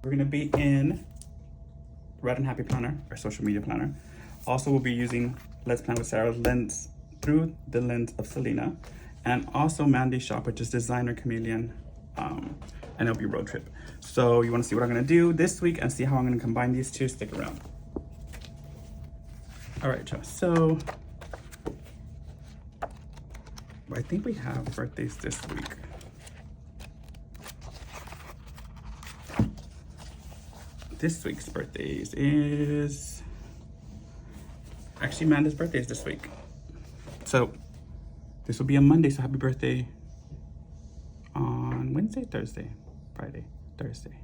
We're gonna be in Red and Happy Planner, our social media planner. Also, we'll be using Let's Plan with Sarah's lens through the lens of Selena, and also Mandy's shop, which is Designer Chameleon, and it'll be road trip. So you want to see what I'm gonna do this week and see how I'm gonna combine these two? Stick around. All right, y'all. So I think we have birthdays this week. This week's birthdays is actually Amanda's birthday is this week. So this will be a Monday, so happy birthday on Wednesday, Thursday, Friday, Thursday.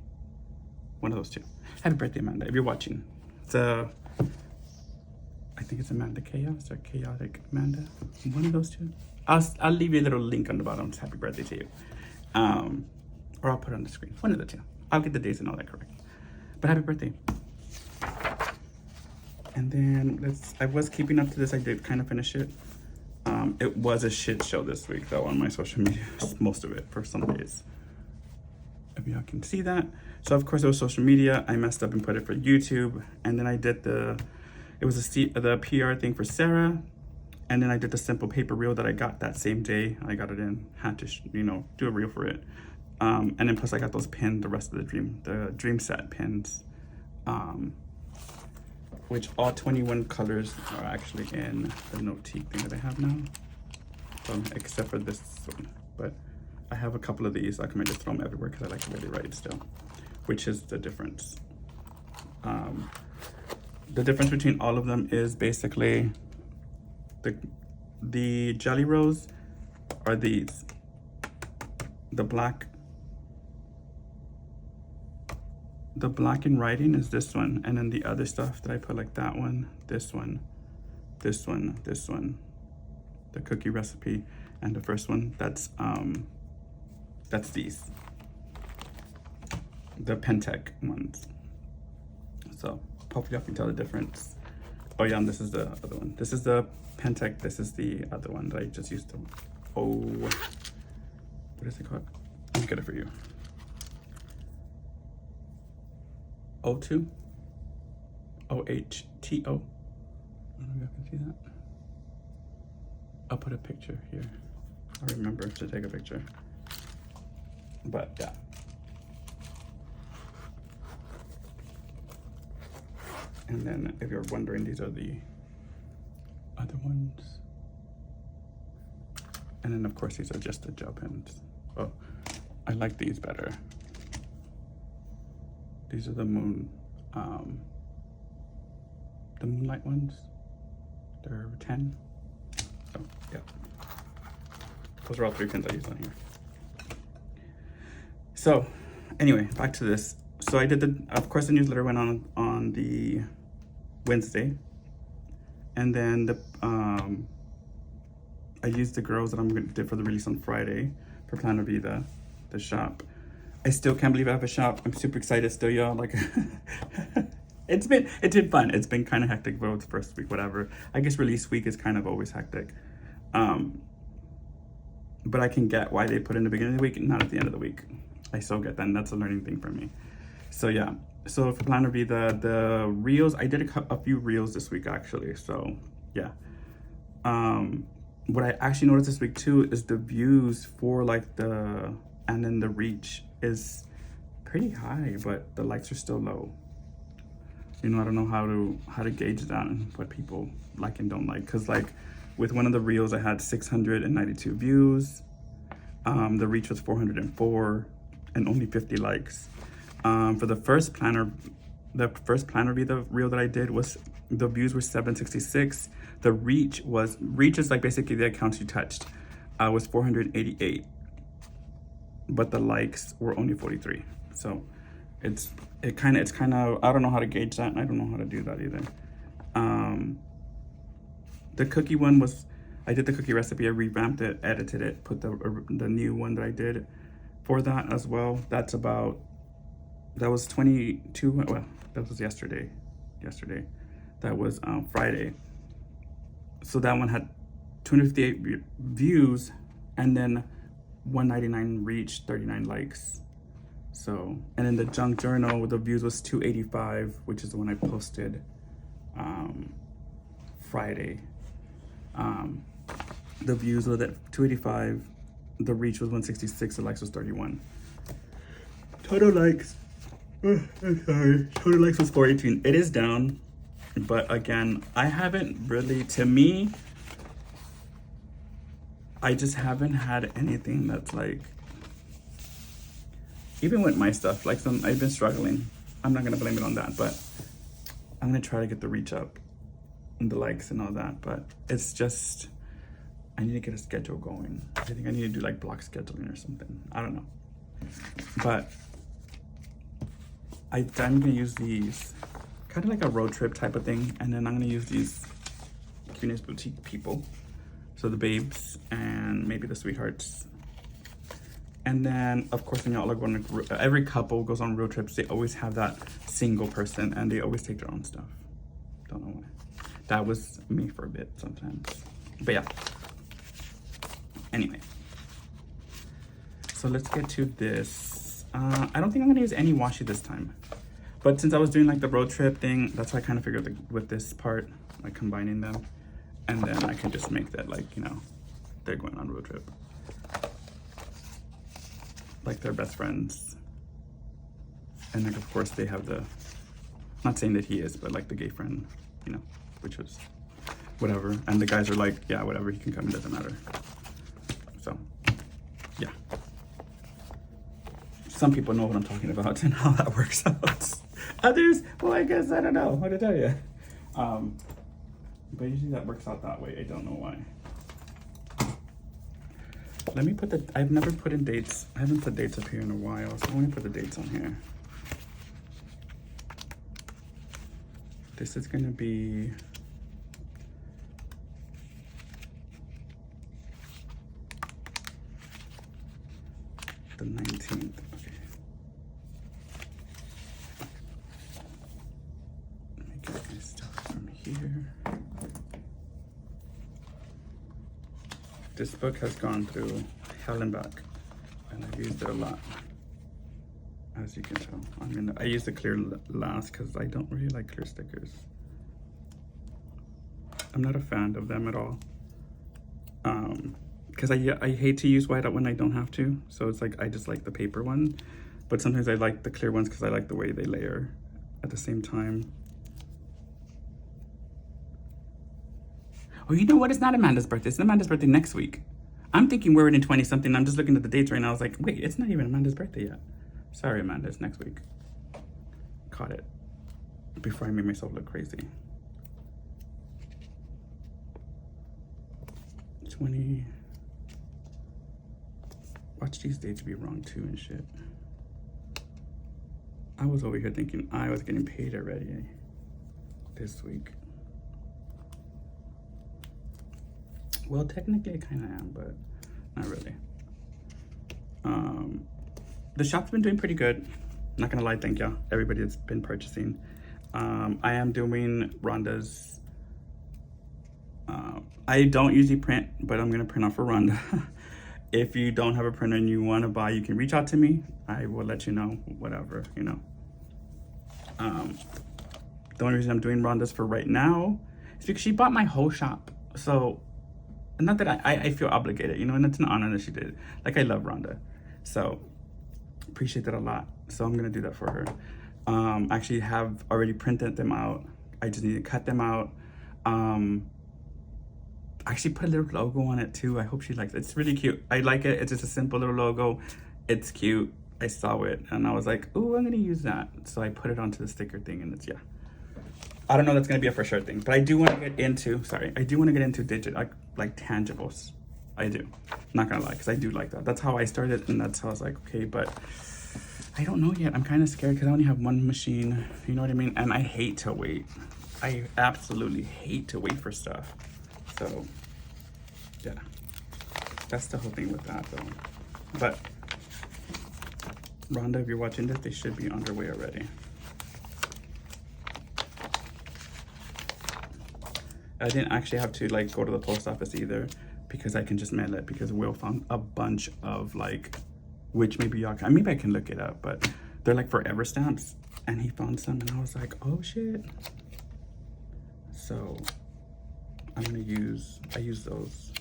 One of those two. Happy birthday, Amanda, if you're watching. So I think it's Amanda Chaos or Chaotic Amanda. One of those two. I'll leave you a little link on the bottom. It's happy birthday to you. Or I'll put it on the screen. One of the two. I'll get the dates and all that correct. But happy birthday. And then I was keeping up to this. I did kind of finish it. It was a shit show this week though on my social media. Most of it for some days. If y'all can see that. So of course it was social media. I messed up and put it for YouTube. And then I did it was the PR thing for Sarah. And then I did the simple paper reel that I got that same day. I got it in, had to, do a reel for it. And then plus I got those pins, the rest of the dream set pins, which all 21 colors are actually in the Notique thing that I have now, except for this one. But I have a couple of these. I can just throw them everywhere because I like to really write still, which is the difference. The difference between all of them is basically the Jelly Rose are these. The black in writing is this one, and then the other stuff that I put, like that one, this one, this one, this one, the cookie recipe, and the first one, that's these, the Pentec ones. So hopefully I can tell the difference. Oh yeah, and this is the other one. This is the Pentec, this is the other one that I just used to, what is it called? Let me get it for you. O2, OHTO. I don't know if you can see that. I'll put a picture here. I'll remember to take a picture. But yeah. And then if you're wondering, these are the other ones. And then of course these are just the gel pens. Oh, I like these better. These are the moonlight ones. They're 10. So yeah, those are all 3 pins I use on here. So anyway, back to this. So I did of course the newsletter went on the Wednesday, and then I used the girls that I'm gonna do for the release on Friday for Planner Vida, the shop. I still can't believe I have a shop. I'm super excited still, y'all. Like, it's been fun. It's been kind of hectic, but it's the first week, whatever. I guess release week is kind of always hectic. But I can get why they put in the beginning of the week, not at the end of the week. I still get that, and that's a learning thing for me. So yeah, so for Planner Vida, the reels, I did a few reels this week actually, so yeah. What I actually noticed this week too is the views for like and then the reach is pretty high, but the likes are still low. I don't know how to gauge that and what people like and don't like. Cause like with one of the reels, I had 692 views. The reach was 404 and only 50 likes. For the first Planner Vida reel that I did, was the views were 766. The reach is like basically the accounts you touched, was 488. But the likes were only 43. So it's kind of I don't know how to gauge that, and I don't know how to do that either. The cookie one was, I did the cookie recipe, I revamped it, edited it, put the new one that I did for that as well. That was 22, well, that was yesterday. That was Friday. So that one had 258 views, and then 199 reach, 39 likes. So, and in the junk journal, the views was 285, which is the one I posted Friday. The views were at 285, the reach was 166, the likes was 31. Total likes, total likes was 418. It is down, but again, I haven't really, to me, I just haven't had anything that's like, even with my stuff, like I've been struggling. I'm not gonna blame it on that, but I'm gonna try to get the reach up and the likes and all that, but it's just, I need to get a schedule going. I think I need to do like block scheduling or something. I don't know. But I'm gonna use these, kind of like a road trip type of thing. And then I'm gonna use these Cuteness Boutique people. So the babes and maybe the sweethearts. And then of course, when y'all are going to, every couple goes on road trips, they always have that single person and they always take their own stuff. Don't know why. That was me for a bit sometimes. But yeah. Anyway. So let's get to this. I don't think I'm gonna use any washi this time. But since I was doing like the road trip thing, that's why I kind of figured with this part, like combining them. And then I can just make that like, you know, they're going on road trip. Like they're best friends. And like, of course they have the, not saying that he is, but like the gay friend, you know, which was whatever. And the guys are like, yeah, whatever, he can come, it doesn't matter. So, yeah. Some people know what I'm talking about and how that works out. Others, well, I guess I don't know what to tell you. But usually that works out that way. I don't know why. Let me put the, I've never put in dates. I haven't put dates up here in a while, so I'm gonna put the dates on here. This is gonna be the 19th. Okay. Let me get my stuff from here. This book has gone through hell and back, and I've used it a lot, as you can tell. I mean, I use the clear last because I don't really like clear stickers. I'm not a fan of them at all. Because I hate to use white when I don't have to. So it's like, I just like the paper one. But sometimes I like the clear ones because I like the way they layer at the same time. Oh, you know what? It's not Amanda's birthday. It's Amanda's birthday next week. I'm thinking we're in 20-something. I'm just looking at the dates right now. I was like, wait, it's not even Amanda's birthday yet. Sorry, Amanda, it's next week. Caught it before I made myself look crazy. 20. Watch these dates be wrong too and shit. I was over here thinking I was getting paid already this week. Well, technically I kind of am, but not really. The shop's been doing pretty good. Not gonna lie, thank y'all. Everybody that's been purchasing. I am doing Rhonda's. I don't usually print, but I'm gonna print off for Rhonda. If you don't have a printer and you wanna buy, you can reach out to me. I will let you know, whatever, you know. The only reason I'm doing Rhonda's for right now is because she bought my whole shop. So, not that I feel obligated, you know, and it's an honor that she did. Like, I love Rhonda. So, appreciate that a lot. So, I'm gonna do that for her. I actually have already printed them out. I just need to cut them out. I actually put a little logo on it too. I hope she likes it. It's really cute. I like it. It's just a simple little logo. It's cute. I saw it and I was like, oh, I'm gonna use that. So I put it onto the sticker thing and it's, yeah. I don't know that's gonna be a for sure thing, but I do wanna get into, I do wanna get into digital, like tangibles. I do, not gonna lie, because I do like that. That's how I started and that's how I was like, okay, but I don't know yet. I'm kind of scared because I only have one machine, you know what I mean? And I hate to wait. I absolutely hate to wait for stuff. So, yeah, that's the whole thing with that though. But Rhonda, if you're watching this, they should be on their way already. I didn't actually have to like go to the post office either because I can just mail it because Will found a bunch of like which maybe y'all can, maybe I can look it up, but they're like forever stamps, and he found some, and I was like, oh shit. So I'm gonna I use those.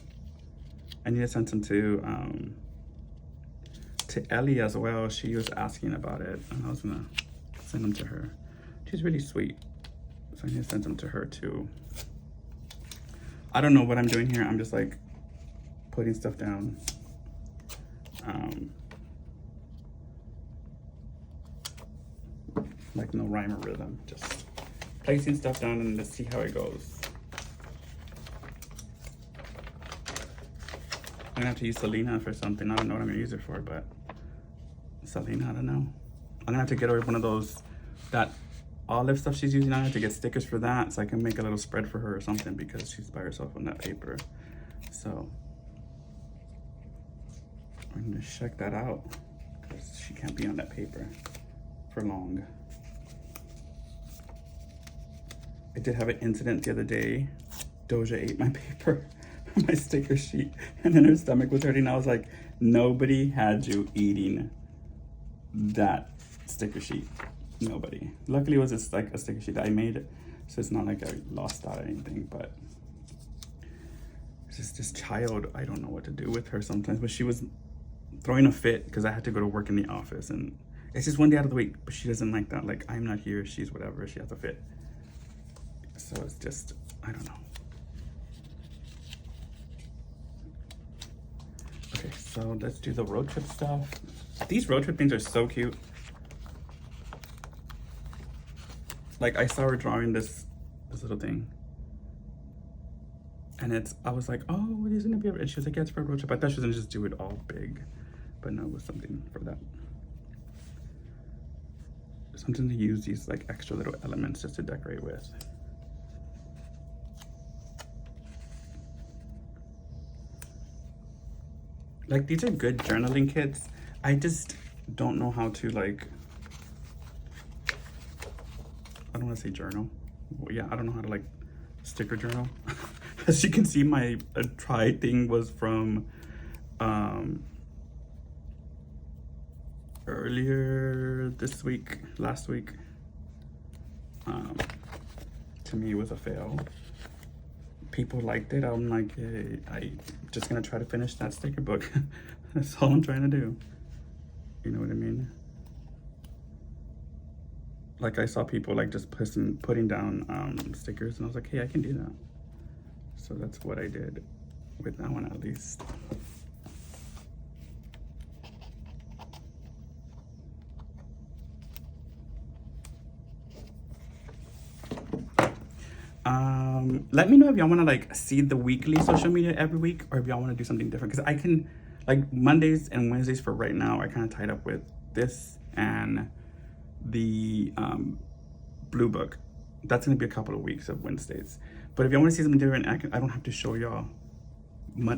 I need to send some to Ellie as well. She was asking about it, and I was gonna send them to her. She's really sweet, so I need to send them to her too. I don't know what I'm doing here. I'm just like putting stuff down. Like no rhyme or rhythm, just placing stuff down and let's see how it goes. I'm gonna have to use Selena for something. I don't know what I'm gonna use it for, but Selena, I don't know. I'm gonna have to get her one of those, that olive stuff she's using. I have to get stickers for that so I can make a little spread for her or something, because she's by herself on that paper. So I'm gonna check that out, because she can't be on that paper for long. I did have an incident the other day. Doja ate my paper, my sticker sheet, and then her stomach was hurting. I was like, nobody had you eating that sticker sheet. Nobody. Luckily, it was just like a sticker sheet that I made, so it's not like I lost out or anything, but it's just this child, I don't know what to do with her sometimes, but she was throwing a fit because I had to go to work in the office, and it's just one day out of the week, but she doesn't like that. Like, I'm not here, she's whatever, she has a fit. So it's just, I don't know. Okay, so let's do the road trip stuff. These road trip things are so cute. Like, I saw her drawing this little thing, and I was like, oh, it is gonna be, and she was like, yeah, it's for a road trip. I thought she was gonna just do it all big, but no, it was something for that. Something to use these like extra little elements just to decorate with. Like, these are good journaling kits. I just don't know how to, like, I don't want to say journal. Well, yeah, I don't know how to, like, sticker journal. As you can see, my try thing was from earlier this week, last week. To me, it was a fail. People liked it. I'm like, hey, I'm just gonna try to finish that sticker book. That's all I'm trying to do. You know what I mean? Like, I saw people like just putting down stickers, and I was like, hey, I can do that. So that's what I did with that one, at least. Let me know if y'all want to like see the weekly social media every week, or if y'all want to do something different, because I can, like, Mondays and Wednesdays for right now are kind of tied up with this and the blue book. That's gonna be a couple of weeks of Wednesdays. But if y'all want to see something different, I don't have to show y'all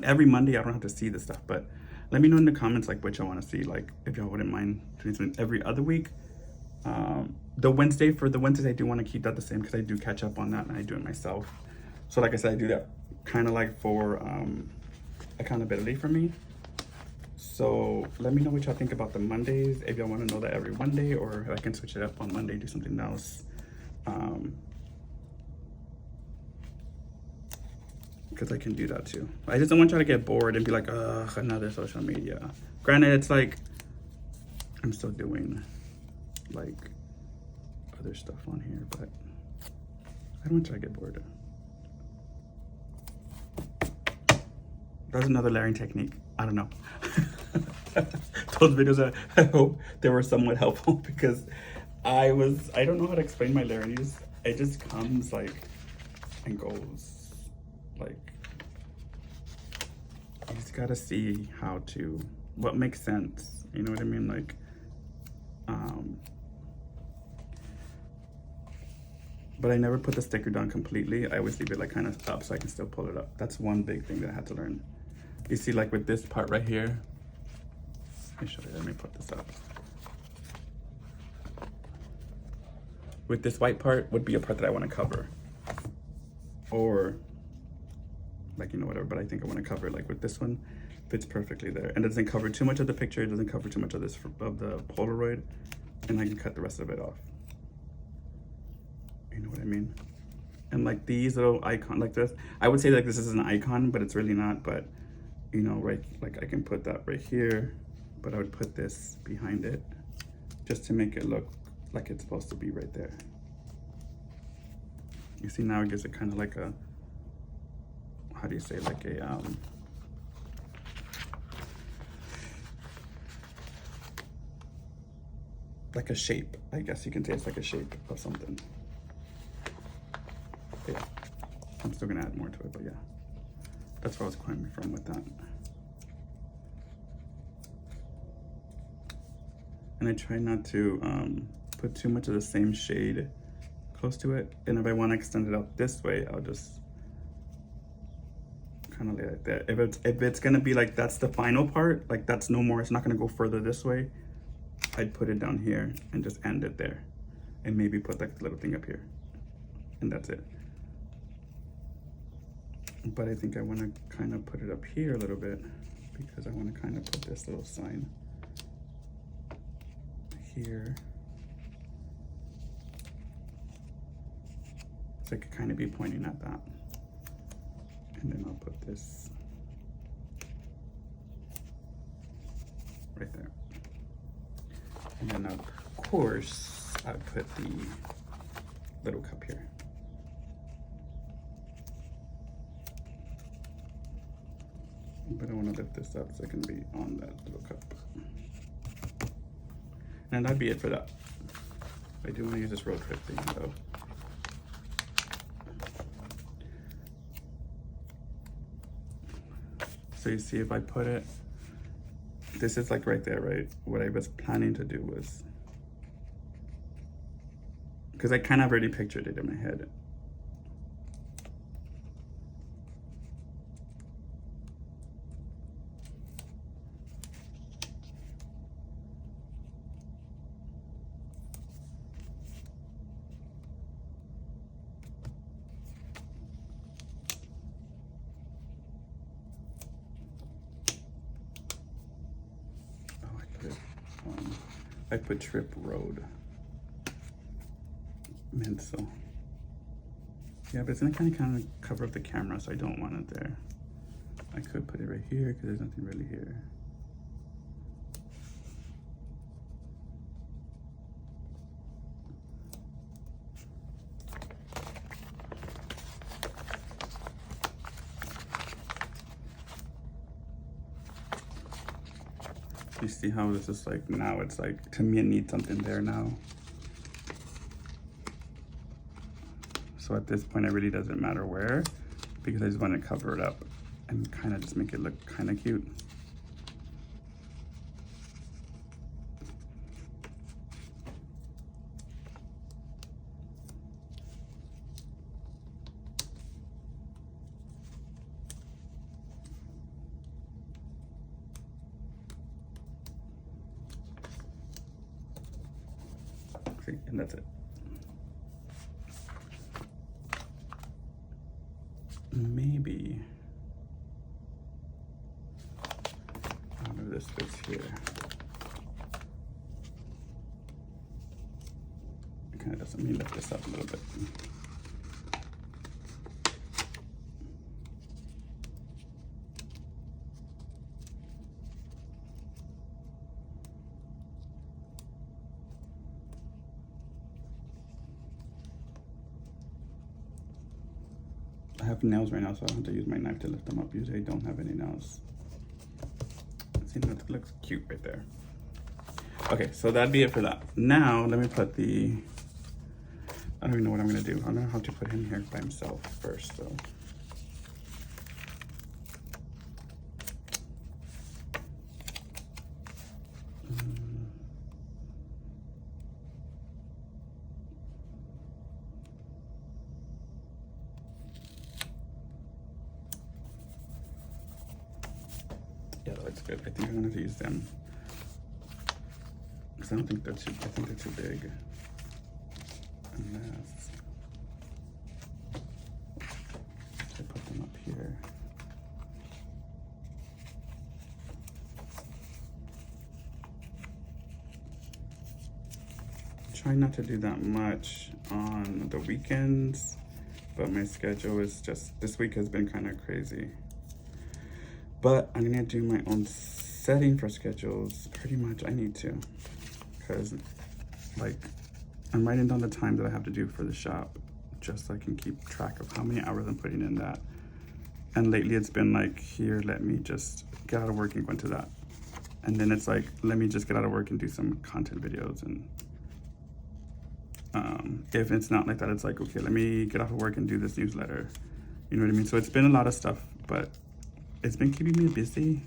every Monday. I don't have to see this stuff, but let me know in the comments like what y'all want to see. Like, if y'all wouldn't mind doing something every other week. The Wednesdays I do want to keep that the same, because I do catch up on that and I do it myself. So like I said, I do that kind of like for accountability for me. So let me know what y'all think about the Mondays, if y'all want to know that every Monday, or if I can switch it up on Monday, do something else. Because I can do that too. I just don't want y'all to get bored and be like, ugh, another social media. Granted, it's like, I'm still doing like other stuff on here, but I don't want y'all to get bored. That's another layering technique. I don't know. Those videos, I hope they were somewhat helpful, because I don't know how to explain my layering. It just comes like and goes. Like, you just gotta see what makes sense. You know what I mean? Like, but I never put the sticker down completely. I always leave it like kind of up so I can still pull it up. That's one big thing that I had to learn. You see, like with this part right here, let me show you, let me put this up. With this white part would be a part that I want to cover. Or like, you know, whatever, but I think I want to cover, like with this one, fits perfectly there. And it doesn't cover too much of the picture. It doesn't cover too much of this, of the Polaroid. And I can cut the rest of it off. You know what I mean? And like these little icon like this, I would say like this is an icon, but it's really not. But you know, right, like I can put that right here, but I would put this behind it just to make it look like it's supposed to be right there. You see, now it gives it kind of like a, how do you say, like a like a shape. I guess you can say it's like a shape of something. But yeah, I'm still gonna add more to it, but yeah, that's where I was coming from with that. And I try not to put too much of the same shade close to it. And if I want to extend it out this way, I'll just kind of lay it like that. If it's gonna be like that's the final part, like that's no more, it's not gonna go further this way, I'd put it down here and just end it there, and maybe put like the little thing up here, and that's it. But I think I want to kind of put it up here a little bit, because I want to kind of put this little sign here, so I could kind of be pointing at that. And then I'll put this right there. And then of course, I'll put the little cup here. But I want to lift this up so it can be on that little cup. And that'd be it for that. I do want to use this road trip thing though. So you see, if I put it, this is like right there, right? What I was planning to do was, because I kind of already pictured it in my head. I put Trip Road Mental. Yeah, but it's gonna kind of cover up the camera, so I don't want it there. I could put it right here because there's nothing really here. You see how this is like, now it's like, to me it needs something there now. So at this point it really doesn't matter where, because I just want to cover it up and kind of just make it look kind of cute. And that's it. Maybe I don't know if this fits here. It kind of doesn't mean lift this up a little bit. I have nails right now, so I don't have to use my knife to lift them up. Usually I don't have any nails. See, that looks cute right there. Okay, so that'd be it for that. Now, let me put the, I don't even know what I'm gonna do. I don't know how to put him here by himself first, so. Yeah, that looks good. I think I'm gonna have to use them, because I don't think they're too, I think they're too big. Unless I put them up here. try not to do that much on the weekends, but my schedule is just, this week has been kind of crazy. But I'm gonna do my own setting for schedules. Pretty much I need to, because like I'm writing down the time that I have to do for the shop, just so I can keep track of how many hours I'm putting in that. And lately it's been like, here, let me just get out of work and go into that. And then it's like, let me just get out of work and do some content videos. And if it's not like that, it's like, okay, let me get off of work and do this newsletter. You know what I mean? So it's been a lot of stuff, but it's been keeping me busy.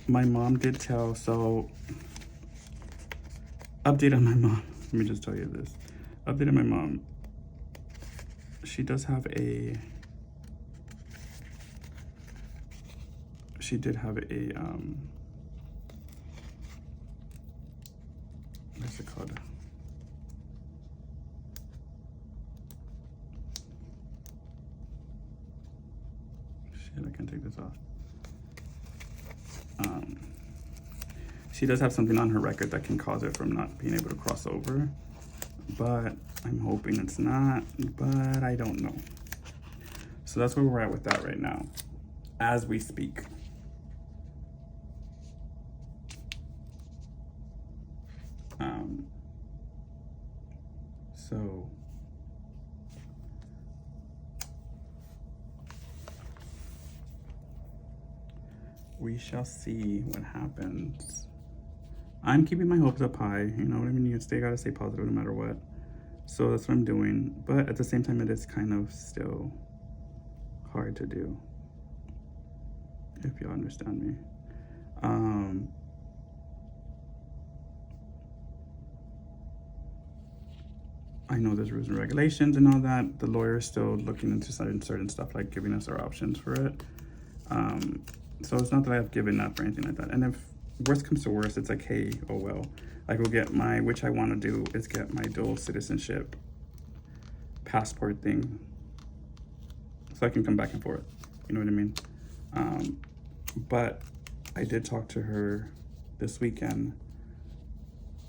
My mom did tell, so update on my mom. Let me just tell you this. Update on my mom. She does have a, she did have a, what's it called? Shit, I can't take this off. She does have something on her record that can cause it from not being able to cross over, but I'm hoping it's not, but I don't know. So that's where we're at with that right now, as we speak. So we shall see what happens. I'm keeping my hopes up high, you know what I mean? You gotta stay positive no matter what. So that's what I'm doing. But at the same time, it is kind of still hard to do, if y'all understand me. I know there's rules and regulations and all that. The lawyer is still looking into certain stuff, like giving us our options for it. So it's not that I've given up or anything like that. And if worst comes to worst, it's like, hey, oh well. I go get my, which I want to do is get my dual citizenship passport thing, so I can come back and forth. You know what I mean? But I did talk to her this weekend,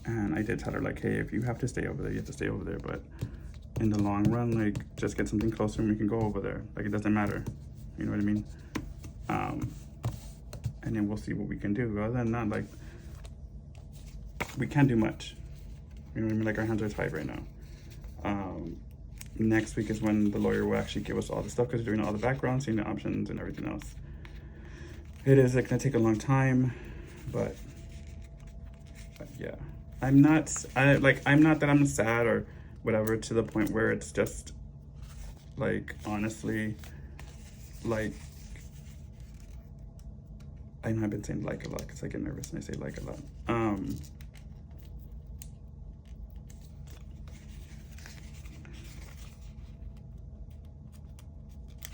and I did tell her, like, hey, if you have to stay over there, you have to stay over there. But in the long run, like, just get something closer and we can go over there. Like, it doesn't matter. You know what I mean? And then we'll see what we can do. Other than that, like, we can't do much. You know what I mean? Like, our hands are tied right now. Next week is when the lawyer will actually give us all the stuff, because they're doing all the background, seeing the options and everything else. It is like, gonna take a long time, but yeah. I'm not that I'm sad or whatever, to the point where it's just like, honestly, like, I know I've been saying like a lot because I get nervous and I say like a lot.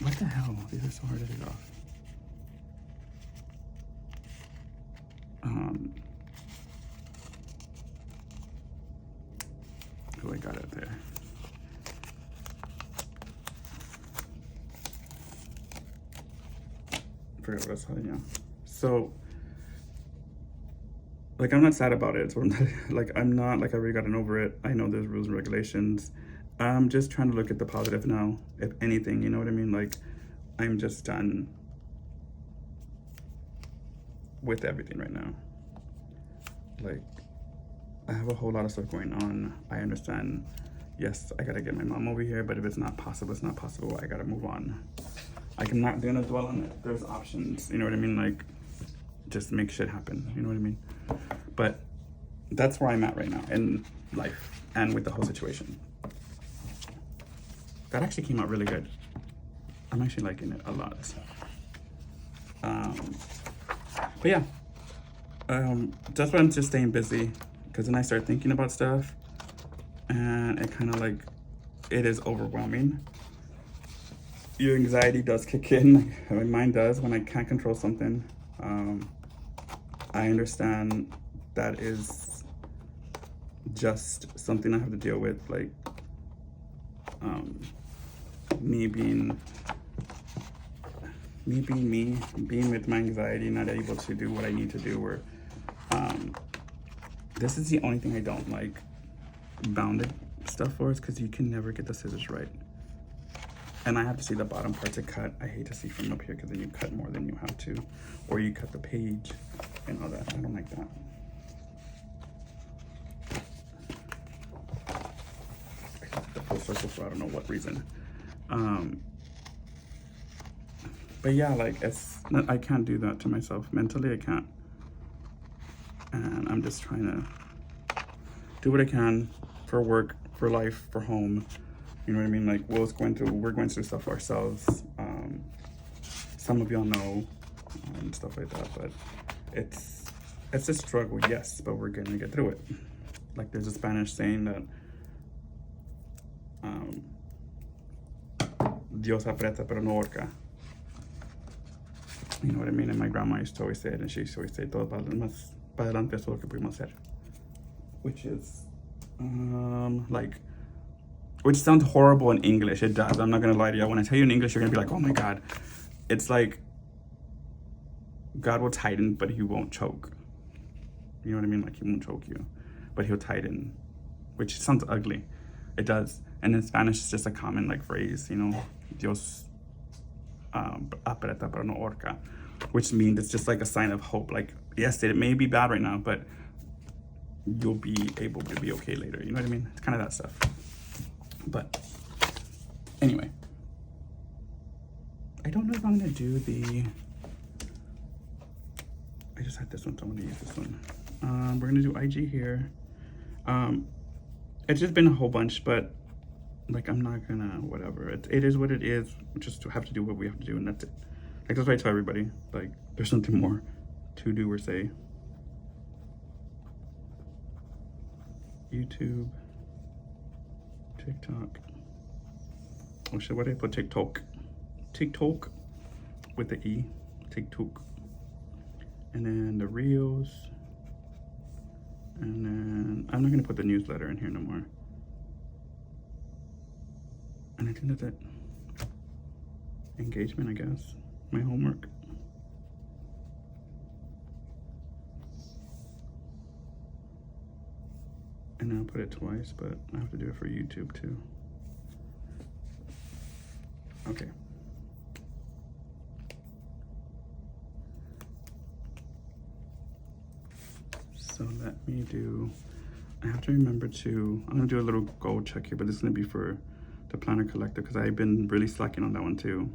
What the hell? These are so hard to take off. Oh, I got it there. Forgot what I was telling you. So, like, I'm not sad about it. So I'm not, like, I already gotten over it. I know there's rules and regulations. I'm just trying to look at the positive now, if anything, you know what I mean? Like, I'm just done with everything right now. Like, I have a whole lot of stuff going on. I understand, yes, I gotta get my mom over here, but if it's not possible, it's not possible. I gotta move on. I'm not gonna dwell on it. There's options, you know what I mean? Like, just make shit happen, you know what I mean? But that's where I'm at right now in life and with the whole situation. That actually came out really good. I'm actually liking it a lot. But yeah, that's why I'm just staying busy, because then I start thinking about stuff and it kind of like, it is overwhelming. Your anxiety does kick in, like mine does, when I can't control something. I understand that is just something I have to deal with, like me being me, being with my anxiety, not able to do what I need to do, or This is the only thing I don't like bounded stuff for, is because you can never get the scissors right. And I have to see the bottom part to cut. I hate to see from up here because then you cut more than you have to. Or you cut the page and all that. I don't like that. I cut the full circle for I don't know what reason. But yeah, like I can't do that to myself. Mentally, I can't. And I'm just trying to do what I can for work, for life, for home. You know what I mean? Like we're going through stuff ourselves. Some of y'all know and stuff like that, but it's a struggle, yes, but we're gonna get through it. Like there's a Spanish saying that Dios aprieta pero no ahorca. You know what I mean? And my grandma used to always say it, and she used to always say todo para adelante es todo lo que pudimos hacer, which is like, which sounds horrible in English. It does. I'm not gonna lie to you. When I tell you in English, you're gonna be like, oh my God. It's like God will tighten, but he won't choke. You know what I mean? Like he won't choke you, but he'll tighten, which sounds ugly. It does. And in Spanish, it's just a common like phrase, you know, Dios aprieta pero no ahorca, which means it's just like a sign of hope. Like, yes, it may be bad right now, but you'll be able to be okay later. You know what I mean? It's kind of that stuff. But anyway, I don't know if I'm gonna do the, I just had this one, so I'm gonna use this one. We're gonna do IG here. It's just been a whole bunch, but like I'm not gonna, whatever. It is what it is. We just have to do what we have to do, and that's it. Like that's what I tell everybody. Like there's nothing more to do or say. YouTube, TikTok. Oh shit, what did I put? TikTok. TikTok with the E. TikTok. And then the reels. And then I'm not gonna put the newsletter in here no more. And I think that's it. Engagement, I guess. My homework. And I'll put it twice, but I have to do it for YouTube too. Okay. So let me do, I have to remember to, I'm gonna do a little goal check here, but this is gonna be for the planner collector because I've been really slacking on that one too.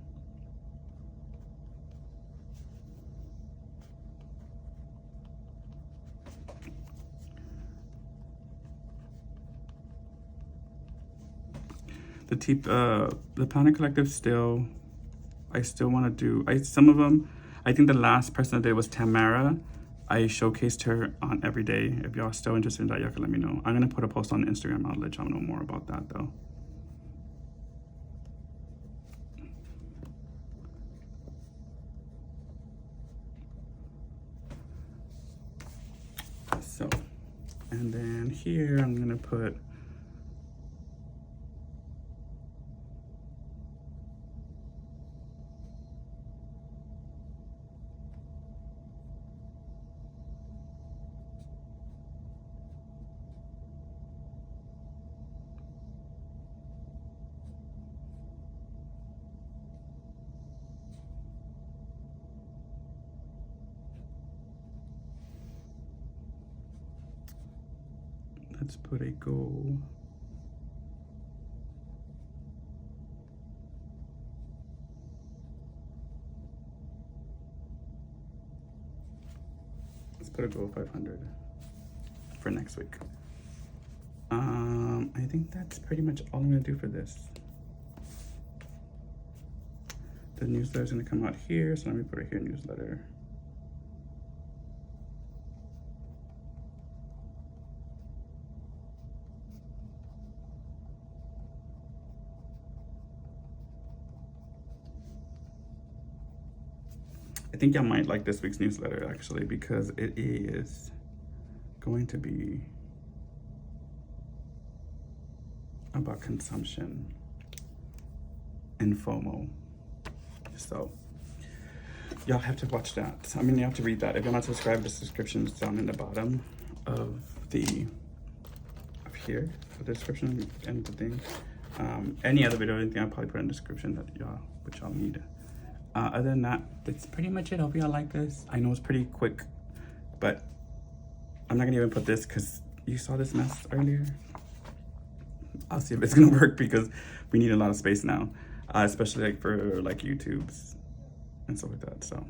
The planner collective still, I still want to do, some of them, I think the last person that did was Tamara. I showcased her on every day. If y'all still interested in that, y'all can let me know. I'm gonna put a post on Instagram. I'll let y'all know more about that though. So, and then here I'm gonna put, let's put a goal. Let's put a goal of 500 for next week. I think that's pretty much all I'm gonna do for this. The newsletter's gonna come out here, so let me put it here, newsletter. I think y'all might like this week's newsletter actually, because it is going to be about consumption and FOMO. So y'all have to watch that. I mean, you have to read that. If you're not subscribed, the subscription is down in the bottom. of here, the description and the thing. Any other video, anything I'll probably put in the description that which y'all need. Other than that, that's pretty much it. Hope y'all like this. I know it's pretty quick, but I'm not gonna even put this because you saw this mess earlier. I'll see if it's gonna work because we need a lot of space now, especially like for like YouTubes and stuff like that. So,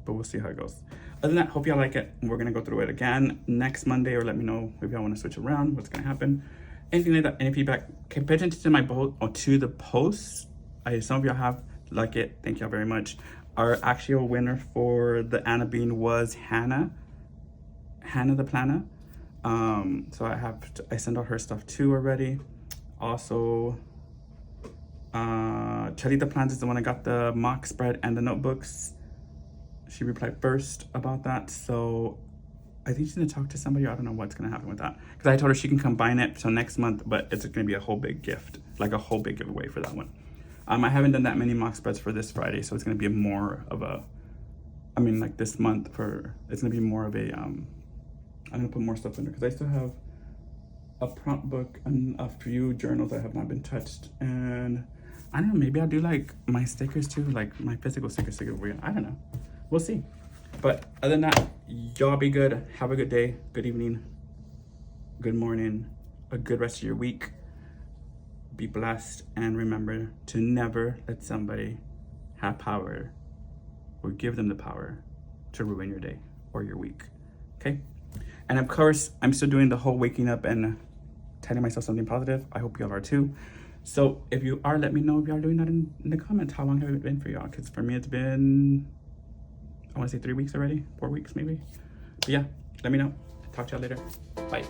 but we'll see how it goes. Other than that, hope y'all like it. We're gonna go through it again next Monday, or let me know if y'all want to switch around. What's gonna happen? Anything like that? Any feedback? Okay, pay attention to my to the posts. Some of y'all have liked it. Thank y'all very much. Our actual winner for the Anna Bean was Hannah the Planner. So I sent out her stuff too already. Also, Chalita Plans is the one that got the mock spread and the notebooks. She replied first about that, so I think she's gonna talk to somebody. I don't know what's gonna happen with that, because I told her she can combine it till next month, but it's gonna be a whole big gift, like a whole big giveaway for that one. I haven't done that many mock spreads for this Friday, so it's gonna be more of a, I mean, like this month it's gonna be more of a, I'm gonna put more stuff in there because I still have a prompt book and a few journals that have not been touched, and I don't know, maybe I'll do like my stickers too, like my physical stickers. I don't know, we'll see. But other than that, y'all be good. Have a good day, good evening, good morning, a good rest of your week. Be blessed, and remember to never let somebody have power or give them the power to ruin your day or your week. Okay? And of course, I'm still doing the whole waking up and telling myself something positive. I hope y'all are too. So if you are, let me know if y'all are doing that in the comments. How long have it been for y'all? Because for me, it's been, I want to say 3 weeks already, 4 weeks maybe. But yeah, let me know. Talk to y'all later. Bye.